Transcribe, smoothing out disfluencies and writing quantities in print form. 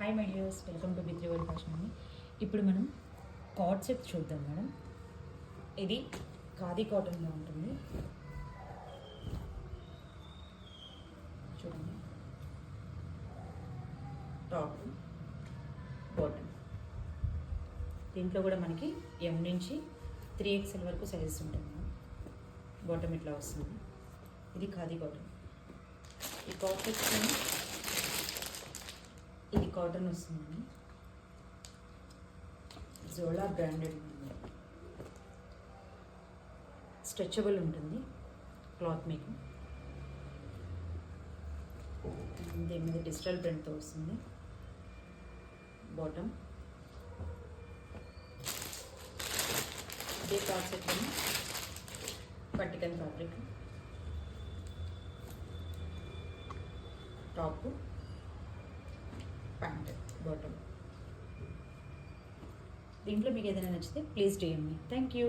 Hi my dears, welcome to బిత్రి world fashion అని. ఇప్పుడు మనం కాట్ సెట్ చూద్దాం మేడం. ఇది ఖాదీ కాటన్లో ఉంటుంది. చూడండి, టాప్ బాటమ్. దీంట్లో కూడా మనకి ఎం నుంచి 3XL వరకు సైజెస్ ఉంటాయి మేడం. బాటమ్ ఇట్లా వస్తుంది. ఇది ఖాదీ కాటన్. ఈ కాట్ సెట్స్లో ఇది కాటన్ వస్తుంది. జోలా బ్రాండెడ్ స్ట్రెచబుల్ ఉంటుంది క్లాత్ మీకు. దీని మీద డిజిటల్ ప్రింట్తో వస్తుంది. బాటమ్ ఇదే కాట్ సెట్ పట్టికన్ ఫ్యాబ్రిక్. Top, pant, bottom. దీంట్లో మీకు ఏదైనా నచ్చితే please DM me. Thank you.